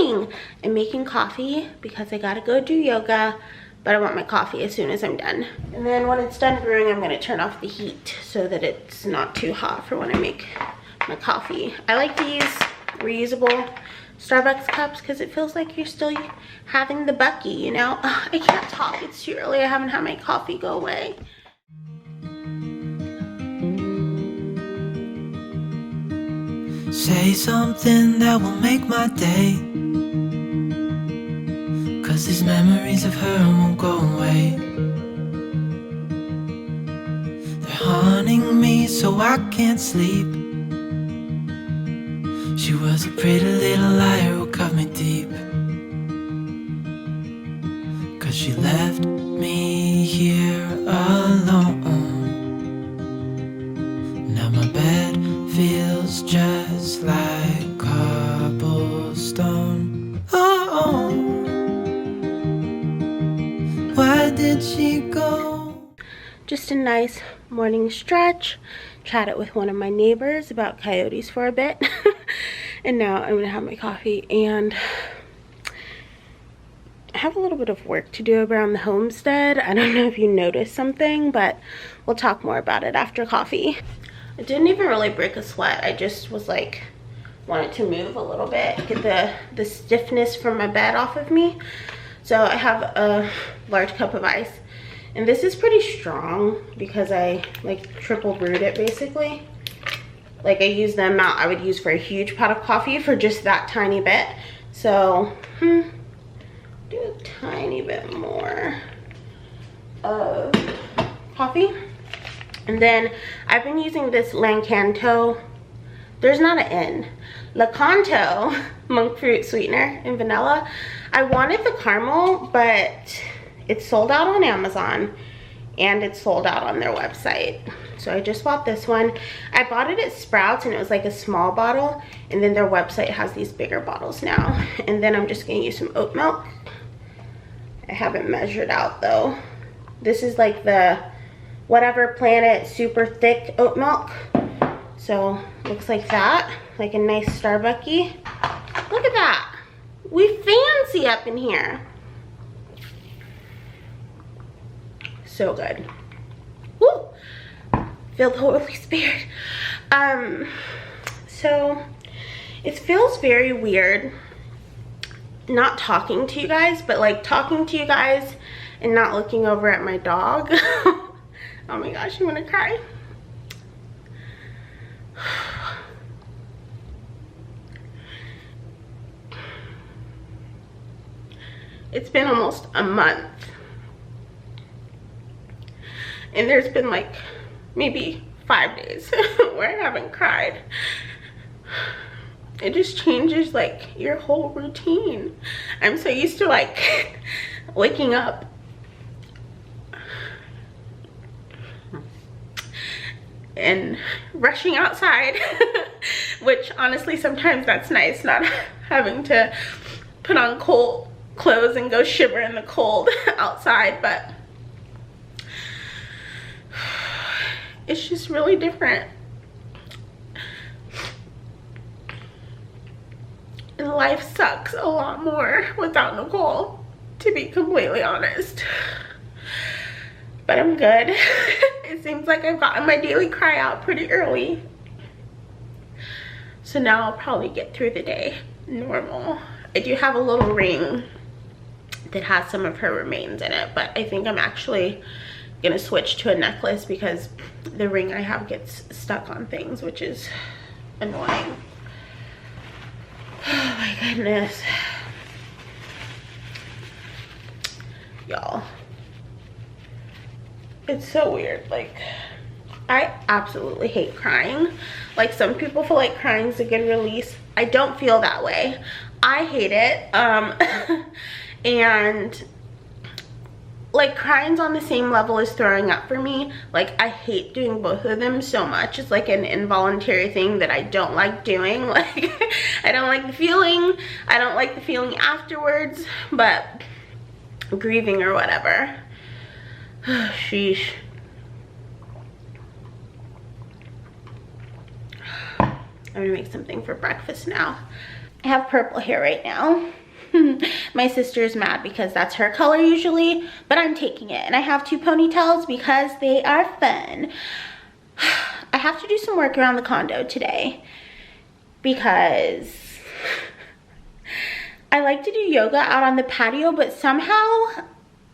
morning. I'm making coffee because I gotta go do yoga, but I want my coffee as soon as I'm done. And then when it's done brewing, I'm gonna turn off the heat so that it's not too hot for when I make my coffee. I like these reusable Starbucks cups because it feels like you're still having the Bucky, you know? Ugh, I can't talk, it's too early. I haven't had my coffee go away. Say something that will make my day, 'cause these memories of her won't go away. They're haunting me so I can't sleep. She was a pretty little liar who cut me deep, 'cause she left me here alone. Now my bed feels just like cobblestone. Oh, why did she go? Just a nice morning stretch. Chatted with one of my neighbors about coyotes for a bit. And now I'm gonna have my coffee, and I have a little bit of work to do around the homestead. I don't know if you noticed something, but we'll talk more about it after coffee. I didn't even really break a sweat. I just was like, wanted to move a little bit, get the stiffness from my bed off of me. So I have a large cup of ice, and this is pretty strong because I like triple brewed it basically. Like I use the amount I would use for a huge pot of coffee for just that tiny bit. So do a tiny bit more of coffee. And then I've been using this Lancanto, there's not an N, Lakanto monk fruit sweetener in vanilla. I wanted the caramel, but it's sold out on Amazon and it's sold out on their website. So I just bought this one. I bought it at Sprouts and it was like a small bottle, and then their website has these bigger bottles now. And then I'm just gonna use some oat milk. I haven't measured out though. This is like the Whatever Planet super thick oat milk. So looks like that, like a nice Starbucky. Look at that, we fancy up in here. So good. Woo! Feel the Holy Spirit. So it feels very weird not talking to you guys, but like talking to you guys and not looking over at my dog. Oh my gosh, I'm gonna cry. It's been almost a month, and there's been like maybe 5 days where I haven't cried. It just changes like your whole routine. I'm so used to like waking up and rushing outside, which honestly sometimes that's nice, not having to put on cold clothes and go shiver in the cold outside, but it's just really different. And life sucks a lot more without Nicole, to be completely honest. But I'm good. It seems like I've gotten my daily cry out pretty early. So now I'll probably get through the day normal. I do have a little ring that has some of her remains in it, but I think I'm actually gonna switch to a necklace because the ring I have gets stuck on things, which is annoying. Oh my goodness. Y'all, it's so weird. Like, I absolutely hate crying. Like, some people feel like crying is a good release. I don't feel that way. I hate it. And like, crying's on the same level as throwing up for me. Like, I hate doing both of them so much. It's like an involuntary thing that I don't like doing. Like, I don't like the feeling. I don't like the feeling afterwards, but grieving or whatever. Sheesh. I'm gonna make something for breakfast now. I have purple hair right now. My sister's mad because that's her color usually, but I'm taking it. And I have 2 ponytails because they are fun. I have to do some work around the condo today because I like to do yoga out on the patio, but somehow,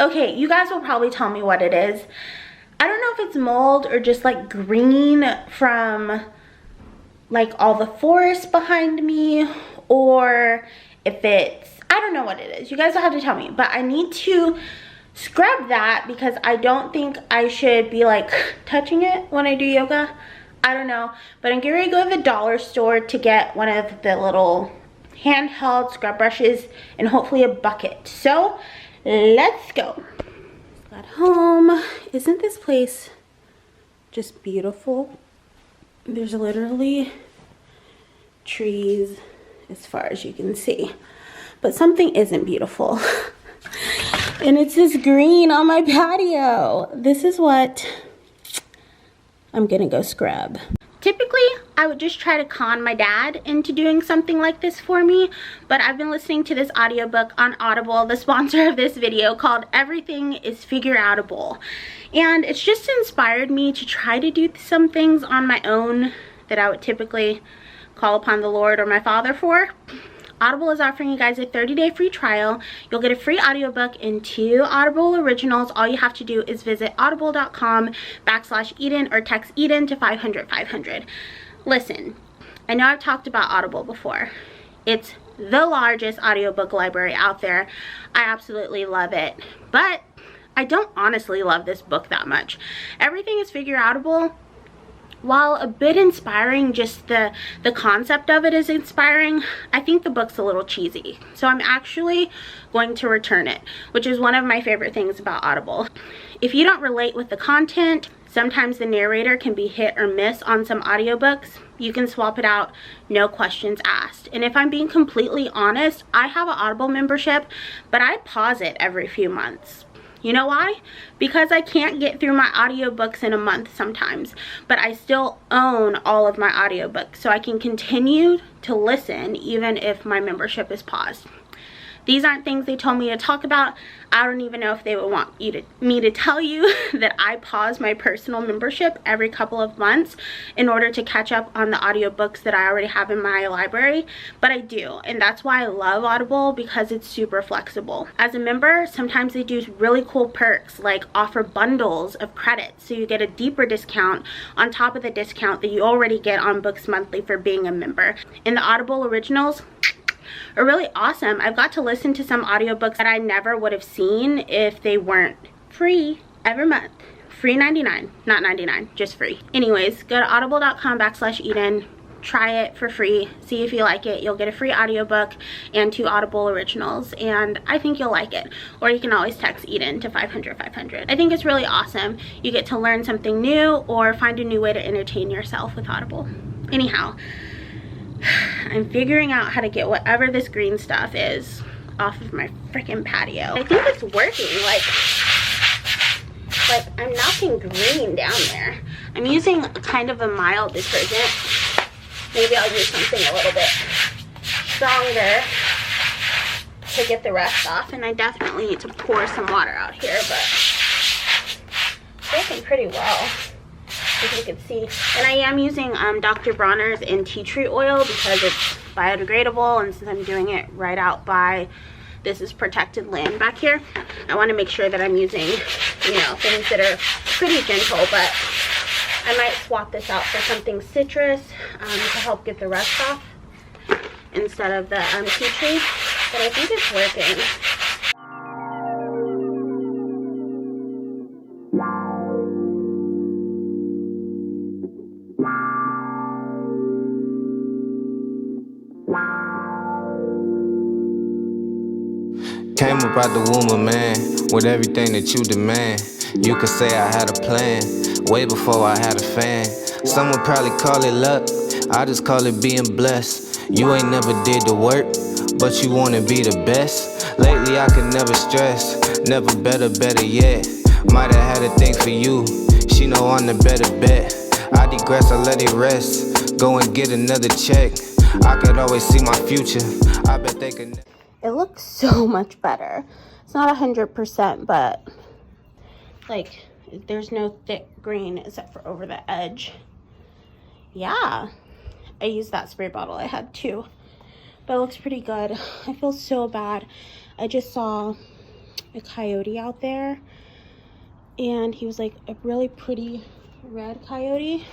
okay, you guys will probably tell me what it is. I don't know if it's mold or just like green from like all the forest behind me, or if it's, I don't know what it is. You guys will have to tell me, but I need to scrub that because I don't think I should be like touching it when I do yoga. I don't know, but I'm getting ready to go to the dollar store to get one of the little handheld scrub brushes and hopefully a bucket. So let's go. Got home. Isn't this place just beautiful? There's literally trees as far as you can see, but something isn't beautiful. And it's this green on my patio. This is what I'm gonna go scrub. Typically, I would just try to con my dad into doing something like this for me, but I've been listening to this audiobook on Audible, the sponsor of this video, called Everything is Figure-Outable. And it's just inspired me to try to do some things on my own that I would typically call upon the Lord or my Father for. Audible is offering you guys a 30-day free trial. You'll get a free audiobook and 2 Audible originals. All you have to do is visit audible.com/Edyn or text Edyn to 500-500. Listen, I know I've talked about Audible before. It's the largest audiobook library out there. I absolutely love it, but I don't honestly love this book that much. Everything is Figure-Outable. While a bit inspiring, just the concept of it is inspiring, I think the book's a little cheesy. So I'm actually going to return it, which is one of my favorite things about Audible. If you don't relate with the content, sometimes the narrator can be hit or miss on some audiobooks. You can swap it out, no questions asked. And if I'm being completely honest, I have an Audible membership, but I pause it every few months. You know why? Because I can't get through my audiobooks in a month sometimes, but I still own all of my audiobooks, so I can continue to listen even if my membership is paused. These aren't things they told me to talk about. I don't even know if they would want me to tell you that I pause my personal membership every couple of months in order to catch up on the audiobooks that I already have in my library, but I do, and that's why I love Audible, because it's super flexible. As a member, sometimes they do really cool perks like offer bundles of credits, so you get a deeper discount on top of the discount that you already get on books monthly for being a member. And the Audible originals are really awesome. I've got to listen to some audiobooks that I never would have seen if they weren't free every month. Free 99, not 99, just free. Anyways, go to audible.com/Edyn, try it for free, see if you like it. You'll get a free audiobook and 2 Audible originals, and I think you'll like it. Or you can always text Edyn to 500-500. I think it's really awesome. You get to learn something new or find a new way to entertain yourself with Audible. Anyhow, I'm figuring out how to get whatever this green stuff is off of my freaking patio. I think it's working. Like I'm knocking green down there. I'm using kind of a mild detergent. Maybe I'll use something a little bit stronger to get the rest off. And I definitely need to pour some water out here, but it's working pretty well, as you can see. And I am using Dr. Bronner's and tea tree oil because it's biodegradable, and since I'm doing it right out by, this is protected land back here, I want to make sure that I'm using, you know, things that are pretty gentle. But I might swap this out for something citrus to help get the rust off instead of the tea tree. But I think it's working. Came up out the womb of man with everything that you demand. You could say I had a plan way before I had a fan. Some would probably call it luck, I just call it being blessed. You ain't never did the work, but you wanna be the best. Lately I could never stress, never better yet. Might have had a thing for you, she know I'm the better bet. I digress, I let it rest, go and get another check. I could always see my future. I bet they could. It looks so much better. It's not 100%, but like there's no thick green except for over the edge. Yeah, I used that spray bottle I had too, but it looks pretty good. I feel so bad. I just saw a coyote out there, and he was like a really pretty red coyote,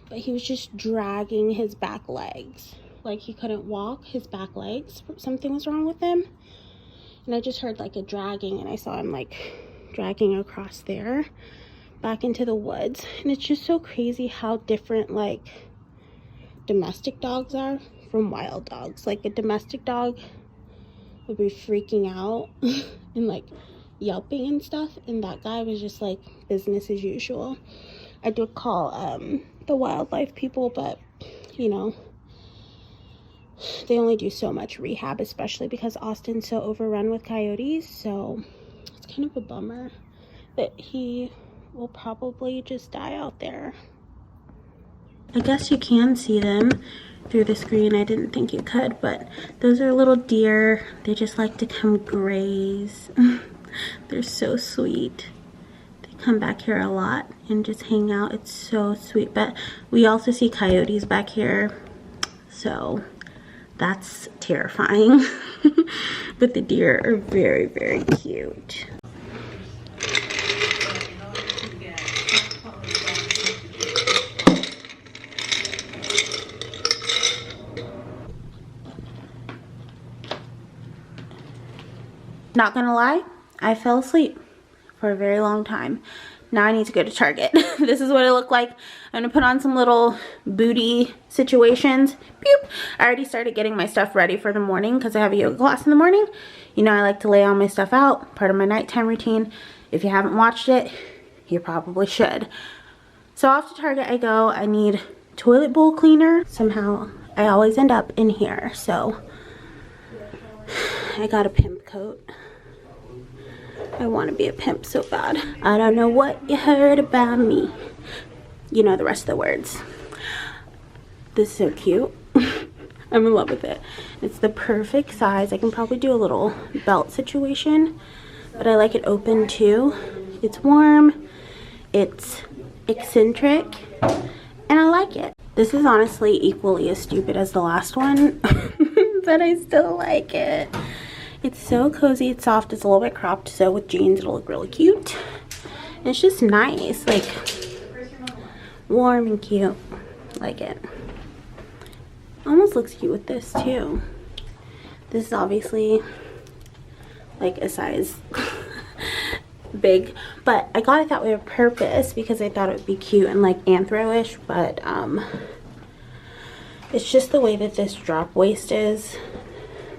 but he was just dragging his back legs. Like he couldn't walk his back legs. Something was wrong with him. And I just heard like a dragging, and I saw him like dragging across there back into the woods. And it's just so crazy how different like domestic dogs are from wild dogs. Like a domestic dog would be freaking out and like yelping and stuff, and that guy was just like business as usual. I did call the wildlife people, but you know, they only do so much rehab, especially because Austin's so overrun with coyotes. So it's kind of a bummer that he will probably just die out there. I guess you can see them through the screen. I didn't think you could, but those are little deer. They just like to come graze. They're so sweet. They come back here a lot and just hang out. It's so sweet. But we also see coyotes back here, so that's terrifying. But the deer are very, very cute. Not gonna lie, I fell asleep for a very long time. Now I need to go to Target. This is what it looked like. I'm gonna put on some little booty situations. Boop. I already started getting my stuff ready for the morning because I have a yoga class in the morning. You know, I like to lay all my stuff out, part of my nighttime routine. If you haven't watched it, you probably should. So off to Target I go. I need toilet bowl cleaner. Somehow I always end up in here, so I got a pimp coat. I want to be a pimp so bad. I don't know what you heard about me. You know the rest of the words. This is so cute. I'm in love with it. It's the perfect size. I can probably do a little belt situation, but I like it open too. It's warm, it's eccentric, and I like it. This is honestly equally as stupid as the last one, but I still like it. It's so cozy, it's soft, it's a little bit cropped, so with jeans it'll look really cute. And it's just nice, like warm and cute. Like it. Almost looks cute with this too. This is obviously like a size big, but I got it that way on purpose because I thought it would be cute and like anthro-ish, but it's just the way that this drop waist is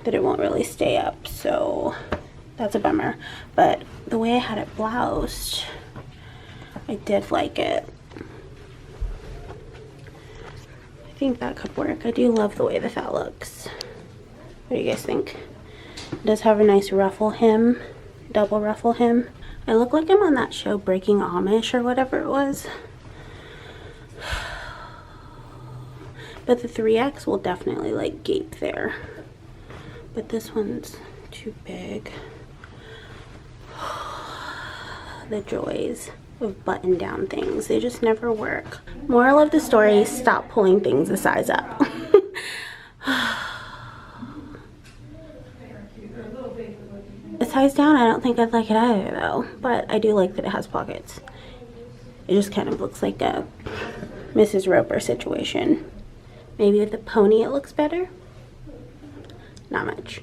that it won't really stay up, so that's a bummer. But the way I had it bloused, I did like it. I think that could work. I do love the way that looks. What do you guys think? It does have a nice ruffle hem, double ruffle hem. I look like I'm on that show Breaking Amish or whatever it was. But the 3X will definitely like gape there. But this one's too big. The joys of button down things. They just never work. Moral of the story, stop pulling things a size up. A size down, I don't think I'd like it either though. But I do like that it has pockets. It just kind of looks like a Mrs. Roper situation. Maybe with the pony it looks better. Not much.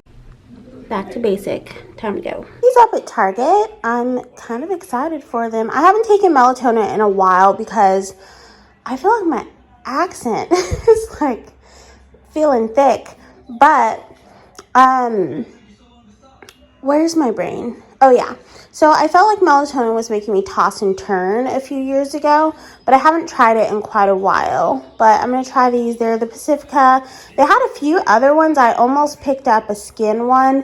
Back to basic. Time to go. He's up at Target. I'm kind of excited for them. I haven't taken melatonin in a while because I feel like my accent is like feeling thick. But where's my brain? Oh yeah. So I felt like melatonin was making me toss and turn a few years ago, but I haven't tried it in quite a while. But I'm going to try these. They're the Pacifica. They had a few other ones. I almost picked up a skin one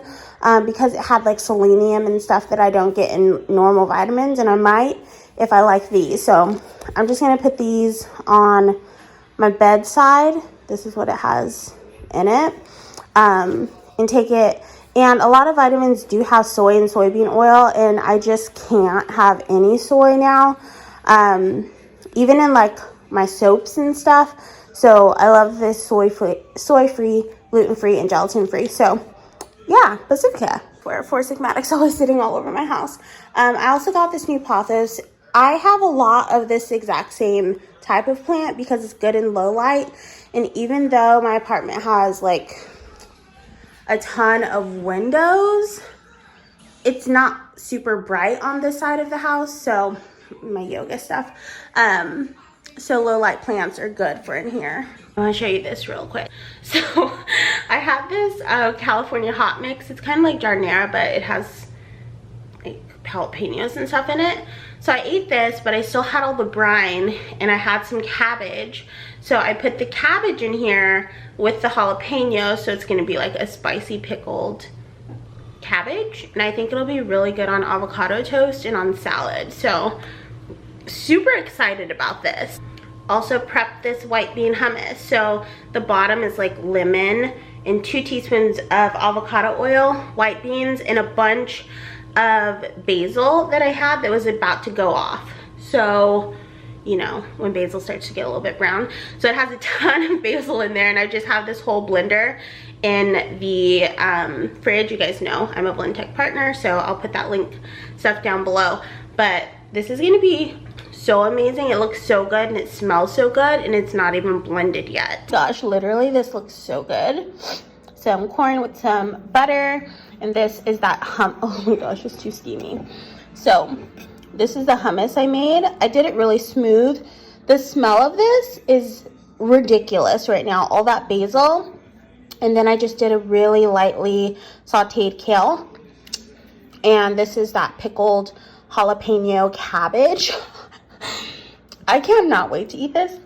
because it had like selenium and stuff that I don't get in normal vitamins, and I might if I like these. So I'm just going to put these on my bedside. This is what it has in it. And take it. And a lot of vitamins do have soy and soybean oil, and I just can't have any soy now. Even in like my soaps and stuff. So I love this soy-free, gluten-free, and gelatin-free. So yeah, Pacifica. Where Four Sigmatic's always sitting all over my house. I also got this new pothos. I have a lot of this exact same type of plant because it's good in low light. And even though my apartment has like a ton of windows, it's not super bright on this side of the house. So my yoga stuff. So low light plants are good for in here. I want to show you this real quick. So I have this California hot mix. It's kind of like jardinera, but it has like jalapenos and stuff in it. So I ate this, but I still had all the brine, and I had some cabbage. So I put the cabbage in here with the jalapeno, so it's going to be like a spicy pickled cabbage. And I think it'll be really good on avocado toast and on salad. So super excited about this. Also prepped this white bean hummus. So the bottom is like lemon and 2 teaspoons of avocado oil, white beans, and a bunch of basil that I had that was about to go off. So, you know, when basil starts to get a little bit brown. So it has a ton of basil in there, and I just have this whole blender in the fridge. You guys know I'm a Blendtec partner, so I'll put that link stuff down below. But this is gonna be so amazing. It looks so good and it smells so good, and it's not even blended yet. Gosh, literally this looks so good. Some corn with some butter, and this is that oh my gosh, it's too steamy. So this is the hummus I made. I did it really smooth. The smell of this is ridiculous right now, all that basil. And then I just did a really lightly sauteed kale, and this is that pickled jalapeno cabbage. I cannot wait to eat this.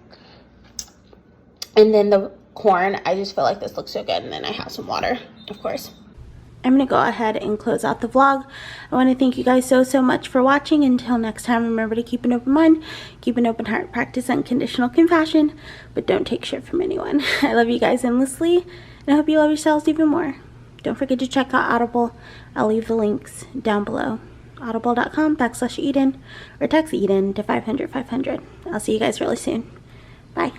And then the corn, I just feel like this looks so good. And then I have some water, of course. I'm going to go ahead and close out the vlog. I want to thank you guys so much for watching. Until next time, remember to keep an open mind, keep an open heart, practice unconditional compassion, but don't take shit from anyone. I love you guys endlessly, and I hope you love yourselves even more. Don't forget to check out Audible. I'll leave the links down below. Audible.com/Edyn, or text Edyn to 500 500. I'll see you guys really soon. Bye.